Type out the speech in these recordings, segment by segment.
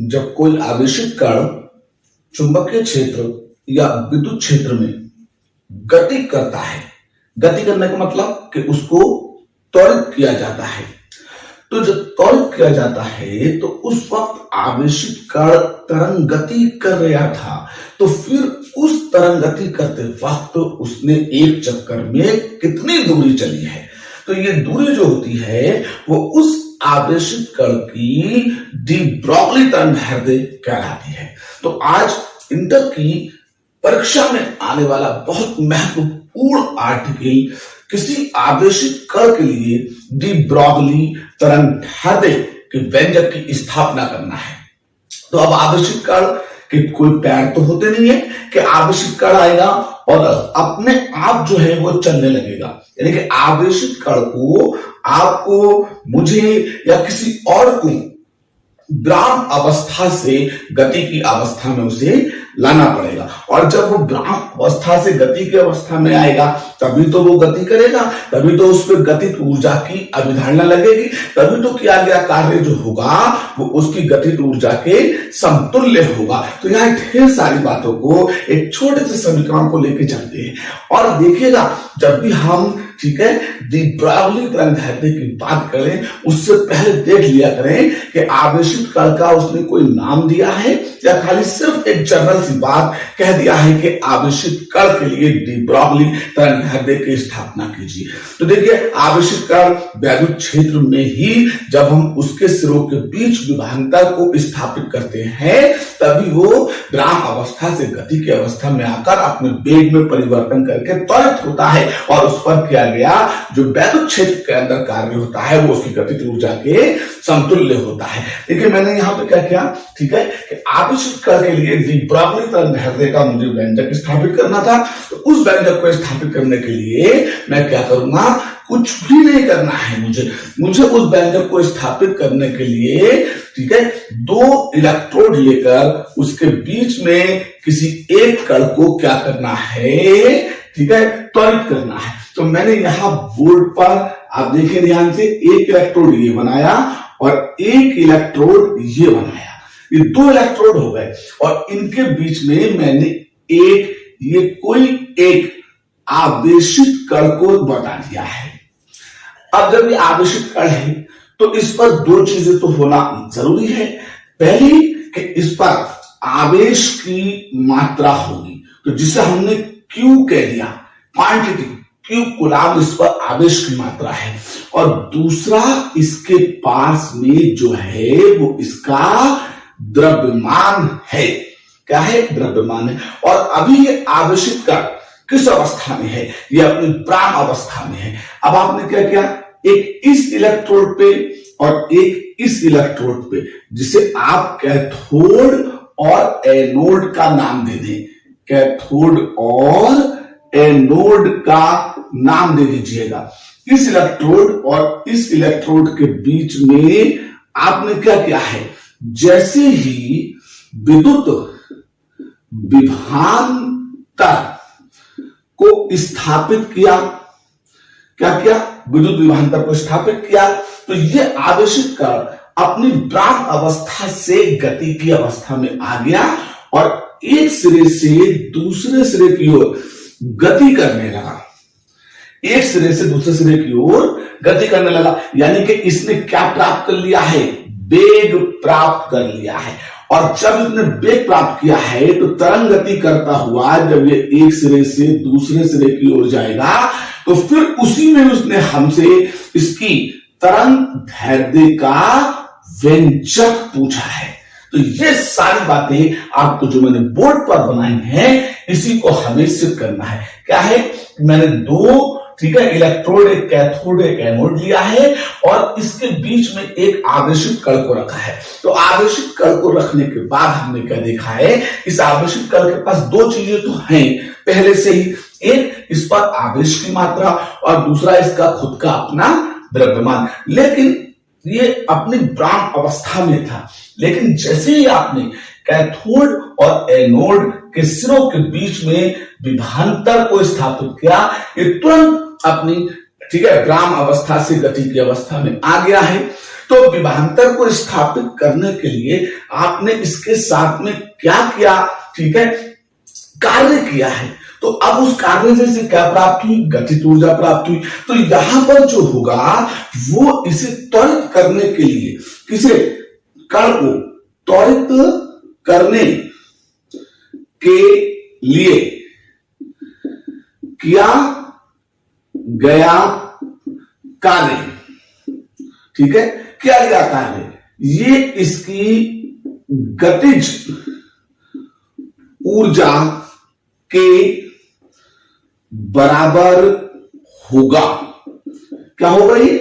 जब कोई आवेशित कण चुंबकीय क्षेत्र या विद्युत क्षेत्र में गति करता है, गति करने का मतलब कि उसको त्वरित किया जाता है। तो जब त्वरित किया जाता है तो उस वक्त आवेशित कण तरंग गति कर रहा था, तो फिर उस तरंग गति करते वक्त उसने एक चक्कर में कितनी दूरी चली है। तो ये दूरी जो होती है वो उस आवेशित कण की डी ब्रॉगली तरंगदैर्घ्य कहलाती है। तो आज इंटर की परीक्षा में आने वाला बहुत महत्वपूर्ण आर्टिकल किसी आवेशित कण के लिए डी ब्रॉगली तरंगदैर्घ्य के व्यंजक की स्थापना करना है। तो अब आवेशित कण के कोई पैर तो होते नहीं है कि आवेशित कण आएगा और अपने आप जो है वो चलने लगेगा, यानी कि आवेशित कण को आपको, मुझे या किसी और को विराम अवस्था से गति की अवस्था में उसे लाना पड़ेगा। और जब वो विराम अवस्था से गति की अवस्था में आएगा तभी तो वो गति करेगा, तभी तो उस पर गतिज ऊर्जा की अभिधारणा लगेगी, तभी तो किया गया कार्य जो होगा वो उसकी गतिज ऊर्जा के समतुल्य होगा। तो यहाँ ढेर सारी बातों को एक छोटे से समीकरण को लेके चलते हैं और देखिएगा जब भी हम, ठीक है, डी ब्रॉगली तरंगदैर्घ्य की बात करें उससे पहले देख लिया करें कि आवेशित कण का उसने कोई नाम दिया है या खाली सिर्फ एक जनरल सी बात कह दिया है कि आवेशित कण के लिए डी ब्रॉगली तरंगदैर्घ्य की स्थापना कीजिए। तो देखिए आवेशित कण वैद्युत क्षेत्र में ही जब हम उसके सिरों के बीच विभवांतर को स्थापित करते हैं तभी वो विराम अवस्था से गति की अवस्था में आकर अपने वेग में परिवर्तन करके त्वरित होता है और उस पर किया गया जो वैद्युत क्षेत्र के अंदर कार्य होता है वो उसकी गतिज ऊर्जा के समतुल्य होता है। देखिए मैंने यहाँ पे क्या किया, ठीक है, कि आवेशित कण के लिए डी ब्रॉगली तरंगदैर्घ्य का मुझे व्यंजक स्थापित करना था। तो उस व्यंजक को स्थापित करने के लिए मैं क्या करूंगा, कुछ भी नहीं करना है मुझे उस व्यंजक को स्थापित करने के लिए, ठीक है, दो इलेक्ट्रोड लेकर उसके बीच में किसी एक कण को क्या करना है, ठीक है, त्वरित करना है। तो मैंने यहां बोर्ड पर आप देखिए ध्यान से, एक इलेक्ट्रोड ये बनाया और एक इलेक्ट्रोड ये बनाया, ये दो इलेक्ट्रोड हो गए और इनके बीच में मैंने एक आवेशित कण को बता दिया है। अब जब ये आवेशित कण है तो इस पर दो चीजें तो होना जरूरी है। पहली कि इस पर आवेश की मात्रा होगी, तो जिसे हमने Q कह दिया, क्वांटिटी Q कूलाम इस पर आवेश की मात्रा है। और दूसरा इसके पास में जो है वो इसका द्रव्यमान है। क्या है? द्रव्यमान है। और अभी ये आवेशित कण किस अवस्था में है? ये अपनी विराम अवस्था में है। अब आपने क्या किया, एक इस इलेक्ट्रोड पे और एक इस इलेक्ट्रोड पे, जिसे आप कैथोड और एनोड का नाम दे दें, कैथोड और एनोड का नाम दे दीजिएगा। इस इलेक्ट्रोड और इस इलेक्ट्रोड के बीच में आपने क्या किया है, जैसे ही विद्युत विभवांतर को स्थापित किया, क्या किया, विद्युत विभवांतर को स्थापित किया, तो ये आवेशित कण अपनी विराम अवस्था से गति की अवस्था में आ गया और एक सिरे से दूसरे सिरे की ओर गति करने लगा। एक सिरे से दूसरे सिरे की ओर गति करने लगा, यानी कि इसने क्या प्राप्त कर लिया है, वेग प्राप्त कर लिया है। और जब इसने वेग प्राप्त किया है तो तरंग गति करता हुआ जब ये एक सिरे से दूसरे सिरे की ओर जाएगा तो फिर उसी में उसने हमसे इसकी तरंग दैर्घ्य का व्यंजक पूछा है। तो ये सारी बातें आपको जो मैंने बोर्ड पर बनाई हैं इसी को हमें सिद्ध करना है। क्या है, मैंने दो, ठीक है, इलेक्ट्रोड, एक कैथोड एक एनोड लिया है और इसके बीच में एक आवेशित कण को रखा है। तो आवेशित कण को रखने के बाद हमने क्या देखा है, इस आवेशित कण के पास दो चीजें तो हैं पहले से ही, एक इस पर आवेश की मात्रा और दूसरा इसका खुद का अपना द्रव्यमान। लेकिन ये अपनी विराम अवस्था में था, लेकिन जैसे ही आपने कैथोड और एनोड के सिरों के बीच में विभवांतर को स्थापित किया, ये तुरंत अपनी ठीक है, विराम अवस्था से गति की अवस्था में आ गया है। तो विभवांतर को स्थापित करने के लिए आपने इसके साथ में क्या किया, ठीक है, कार्य किया है। तो अब उस कार्य से क्या प्राप्त हुई, गतिज ऊर्जा प्राप्त हुई। तो यहां पर जो होगा वो इसे त्वरित करने के लिए, किसे, कण को त्वरित करने के लिए किया गया कार्य, ठीक है, किया गया कार्य, ये इसकी गतिज ऊर्जा के बराबर होगा। क्या होगा, ये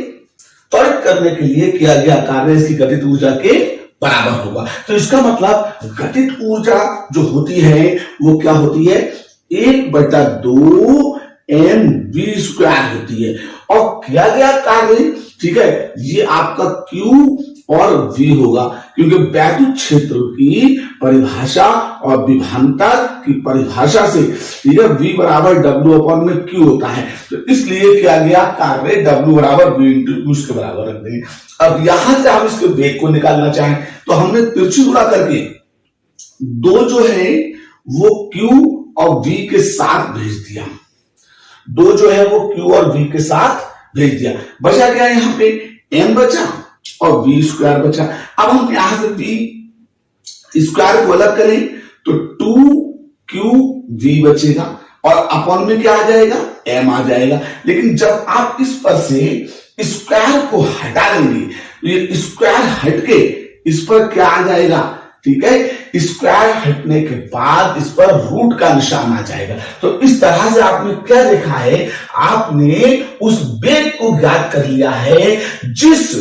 त्वरित करने के लिए किया गया कार्य इसकी गतिज ऊर्जा के बराबर होगा। तो इसका मतलब गतिज ऊर्जा जो होती है वो क्या होती है, 1/2 mv² होती है। और किया गया कार्य, ठीक है, ये आपका Q और V होगा, क्योंकि वैद्युत क्षेत्र की परिभाषा और विभवांतर की परिभाषा से, ठीक है, V बराबर W/Q होता है। तो इसलिए किया गया कार्य W बराबर V × Q के बराबर रख देंगे। अब यहां से हम इसके वेग को निकालना चाहें तो हमने तिरछी गुणा करके दो जो है वो Q और V के साथ भेज दिया, दो जो है वो Q और V के साथ भेज दिया। बचा क्या, यहाँ पे m बचा और v² बचा। अब हम यहां से v² को अलग करें तो 2qv बचेगा और अपॉन में क्या आ जाएगा, m आ जाएगा। लेकिन जब आप इस पर से स्क्वायर को हटा देंगे तो ये स्क्वायर हटके इस पर क्या आ जाएगा, ठीक है, स्क्वायर हटने के बाद इस पर रूट का निशान आ जाएगा। तो इस तरह से आपने क्या देखा है, आपने उस वेग को ज्ञात कर लिया है जिस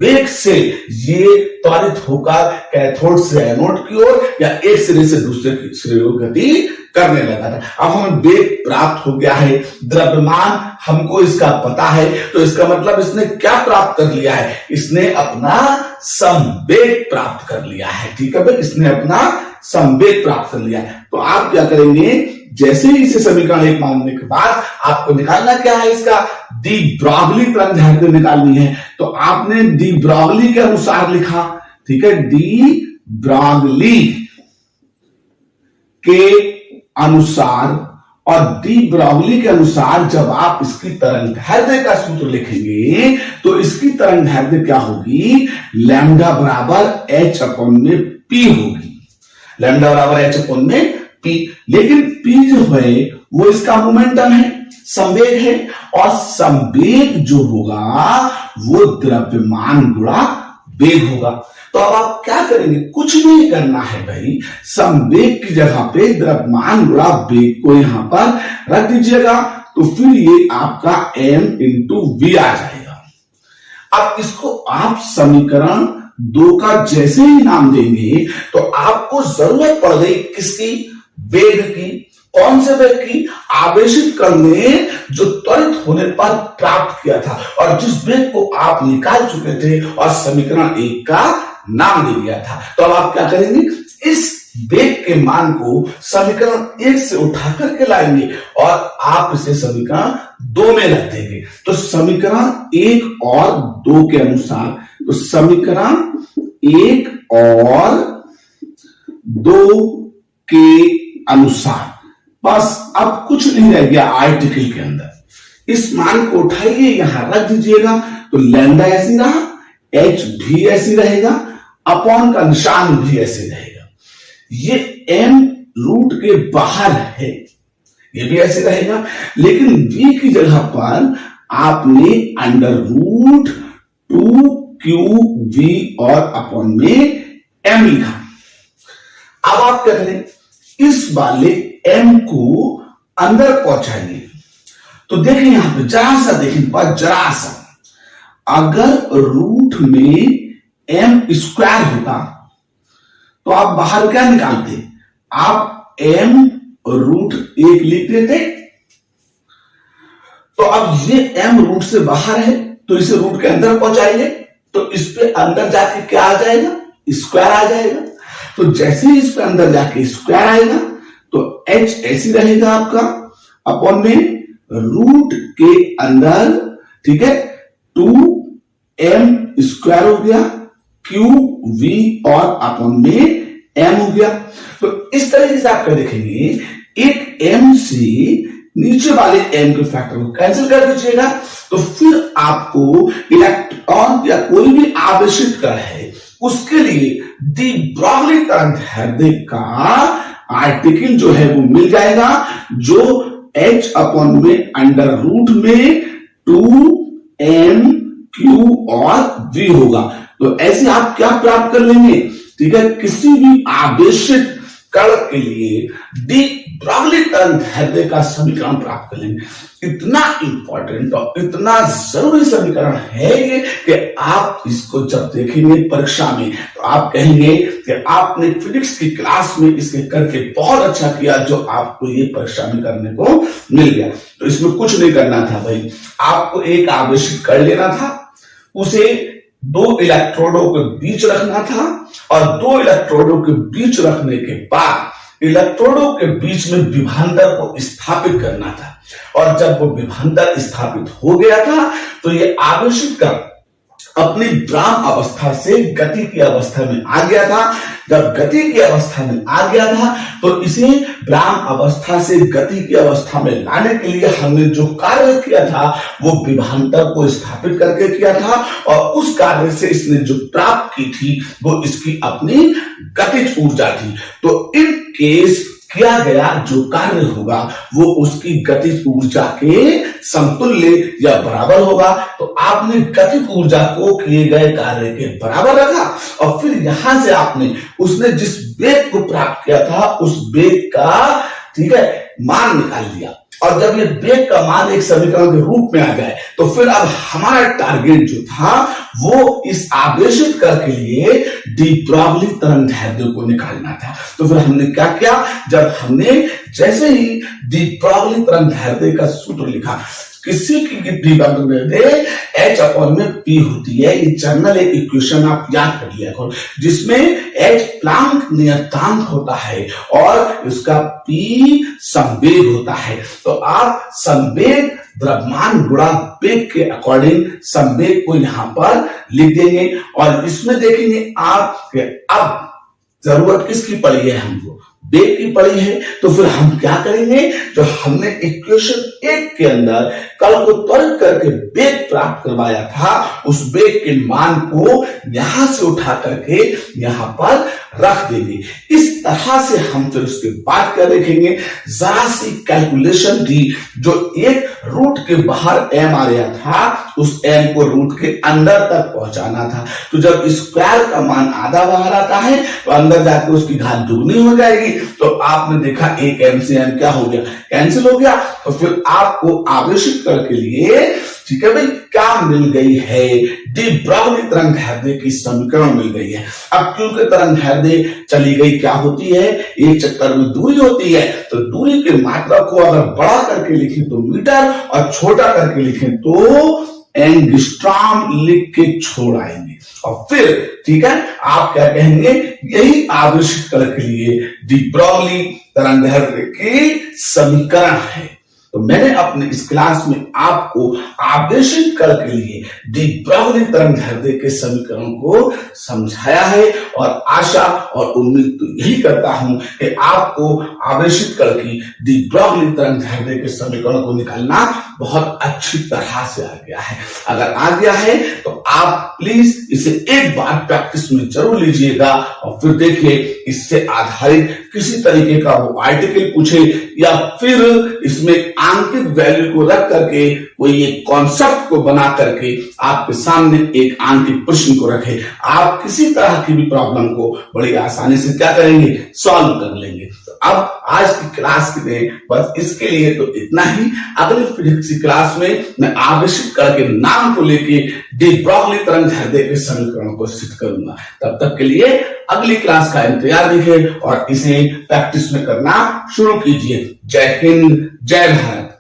वेग से ये त्वरित होकर कैथोड से एनोड की ओर या एक सिरे से दूसरे सिरे की ओर गति करने लगा था। अब हमें वेग प्राप्त हो गया है, द्रव्यमान हमको इसका पता है, तो इसका मतलब इसने क्या प्राप्त कर लिया है, इसने अपना संवेग प्राप्त कर लिया है। ठीक है भाई, इसने अपना संवेग प्राप्त कर लिया है। तो आप क्या करेंगे, जैसे ही इसे समीकरण 1 मानने के बाद आपको निकालना क्या है, इसका डी ब्रॉगली तरंग निकालनी है। तो आपने डी ब्रॉगली के अनुसार लिखा, ठीक है, डी ब्रॉगली के अनुसार और डी ब्रॉगली के अनुसार जब आप इसकी तरंगदैर्ध्य का सूत्र लिखेंगे तो इसकी तरंगदैर्ध्य क्या होगी, लैम्डा बराबर h/p होगी, लैम्डा बराबर h/p। लेकिन p जो है वो इसका मोमेंटम है, संवेग है, और संवेग जो होगा वो द्रव्यमान गुणा वेग होगा। तो अब आप क्या करेंगे, कुछ नहीं करना है भाई, संवेग की जगह पे द्रव्यमान गुणा वेग को यहां पर रख दीजिएगा, तो फिर ये आपका m × v आ जाएगा। अब इसको आप समीकरण 2 का जैसे ही नाम देंगे तो आपको जरूरत पड़ गई किसकी, वेग की। कौन से वेग की, आवेशित कण ने जो त्वरित होने पर प्राप्त किया था और जिस वेग को आप निकाल चुके थे और समीकरण 1 का नाम दे दिया था। तो अब आप क्या करेंगे, इस वेग के मान को समीकरण 1 से उठा करके लाएंगे और आप इसे समीकरण 2 में रख देंगे। तो समीकरण 1 और 2 के अनुसार, तो समीकरण 1 और 2 के अनुसार बस अब कुछ नहीं रह गया आर्टिकल के अंदर। इस मान को उठाइए, यहां रख दीजिएगा, तो लैम्डा ऐसी रहा, एच भी ऐसी रहेगा, अपॉन का निशान भी ऐसे रहेगा। ये m रूट के बाहर है, ये भी ऐसे रहेगा, लेकिन v की जगह पर आपने √2qv और अपॉन में m लिखा। अब आप क्या करें, इस वाले m को अंदर पहुंचाएंगे। तो देखिए यहां पे जरा सा देखिए, जरा सा, अगर रूट में m² होता तो आप बाहर क्या निकालते, आप m√1 लिख देते। तो अब ये m रूट से बाहर है तो इसे रूट के अंदर पहुंचाएंगे, तो इस पे अंदर जाके क्या आ जाएगा, स्क्वायर आ जाएगा। तो जैसे ही इस पे अंदर जाके स्क्वायर आएगा तो h ऐसी रहेगा आपका, अपॉन में रूट के अंदर ठीक है, 2m स्क्वायर हो गया, क्यू वी और अपॉन में m हो गया। तो इस तरीके से आप क्या देखेंगे, एक m से नीचे वाले m के फैक्टर को कैंसिल कर दीजिएगा, तो फिर आपको इलेक्ट्रॉन या कोई भी आवेशित कण है उसके लिए डी ब्रॉगली तरंगदैर्ध्य का आर्टिकल जो है वो मिल जाएगा, जो h अपॉन में अंडर रूट में 2m q और v होगा। तो ऐसे आप क्या प्राप्त कर लेंगे, ठीक है, किसी भी आवेशित कण के लिए डी ब्रॉगली तरंगदैर्ध्य का समीकरण प्राप्त कर लेंगे। इतना इंपॉर्टेंट और इतना जरूरी समीकरण है ये कि आप इसको जब देखेंगे परीक्षा में तो आप कहेंगे कि आपने फिजिक्स की क्लास में इसके करके बहुत अच्छा किया, जो आपको ये परीक्षा में करने को मिल गया। तो इसमें कुछ नहीं करना था भाई, आपको एक आवेशित कर लेना था, उसे 2 इलेक्ट्रोडों के बीच रखना था और 2 इलेक्ट्रोडों के बीच रखने के बाद इलेक्ट्रोडों के बीच में विभवांतर को स्थापित करना था। और जब वो विभवांतर स्थापित हो गया था तो ये आवेशित कण अपनी ब्राह्म अवस्था से गति की अवस्था में आ गया था। जब गति की अवस्था में आ गया था तो इसे ब्राह्म अवस्था से गति की अवस्था में लाने के लिए हमने जो कार्य किया था वो विभवांतर को स्थापित करके किया था, और उस कार्य से इसने जो प्राप्त की थी वो इसकी अपनी गतिज ऊर्जा थी। तो इन केस किया गया जो कार्य होगा वो उसकी गतिज ऊर्जा के समतुल्य या बराबर होगा। तो आपने गतिज ऊर्जा को किए गए कार्य के बराबर रखा और फिर यहां से आपने उसने जिस वेग को प्राप्त किया था उस वेग का, ठीक है, मान निकाल लिया। और जब ये वेग का मान एक समीकरण के रूप में आ जाए तो फिर अब हमारा टारगेट जो था वो इस आवेशित कण के लिए डी ब्रॉगली तरंगदैर्ध्य को निकालना था। तो फिर हमने क्या किया, जब हमने जैसे ही डी ब्रॉगली तरंगदैर्ध्य का सूत्र लिखा, किसी की डी ब्रॉगली तरंगदैर्ध्य h अपॉन में p होती है, ये जनरल एक इक्वेशन आप याद कर लिया करो, जिसमें h प्लांक नियतांक होता है और उसका p संवेग होता है। तो आप संवेग द्रव्यमान गुणा वेग के अकॉर्डिंग संवेग को यहां पर लिख देंगे। और इसमें देखेंगे आप कि अब जरूरत किसकी पड़ी है, हमको वेग की पड़ी है। तो फिर हम क्या करेंगे, जो हमने इक्वेशन 1 के अंदर कल को त्वरित करके वेग प्राप्त करवाया था उस वेग के मान को यहां से उठा करके यहां पर रख देंगे। इस तरह से हम फिर उसके बाद क्या देखेंगे, जरा सी कैलकुलेशन थी, जो एक रूट के बाहर m आ गया था उस m को रूट के अंदर तक पहुंचाना था। तो जब स्क्वायर का मान आधा बाहर आता है तो अंदर जाकर उसकी घात दुगनी हो जाएगी। तो आपने देखा एक m से m क्या हो गया, कैंसिल हो गया। तो फिर आपको आवेशित कण के लिए, ठीक है भाई, क्या मिल गई है, डी ब्रॉगली तरंगदैर्ध्य की समीकरण मिल गई है। अब क्योंकि तरंगदैर्ध्य चली गई क्या होती है, एक चक्कर में दूरी होती है, तो दूरी की मात्रा को अगर बड़ा करके लिखें तो मीटर और छोटा करके लिखें तो एंगस्ट्रॉम लिख के छोड़ आएंगे। और फिर, ठीक है, आप क्या कहेंगे, यही आवेशित कण के लिए डी ब्रॉगली तरंगदैर्ध्य की समीकरण है। तो मैंने अपने इस क्लास में आपको आवेशित कण के लिए डी ब्रॉगली तरंगदैर्ध्य के समीकरण को समझाया है, और आशा और उम्मीद तो यही करता हूं कि आपको आवेशित कण की डी ब्रॉगली तरंगदैर्ध्य के समीकरण को निकालना बहुत अच्छी तरह से आ गया है। अगर आ गया है तो आप प्लीज इसे एक बार प्रैक्टिस में जरूर लीजिएगा, और फिर देखिए इससे आधारित किसी तरीके का वो आर्टिकल पूछे या फिर इसमें आंकित वैल्यू को रख करके कोई एक कॉन्सेप्ट को बना करके आपके सामने एक आंकित प्रश्न को रखे, आप किसी तरह की भी प्रॉब्लम को बड़ी आसानी से क्या करेंगे, सॉल्व कर लेंगे। तो अब आज की क्लास में बस इसके लिए तो इतना ही। अगली फिजिक्स की क्लास में मैं आवेशित कण के नाम को लेके डी ब्रॉगली तरंगदैर्ध्य के समीकरण को सिद्ध करूंगा। तब तक के लिए अगली क्लास का इंतजार कीजिए और इसे प्रैक्टिस में करना शुरू कीजिए। जय हिंद, जय भारत।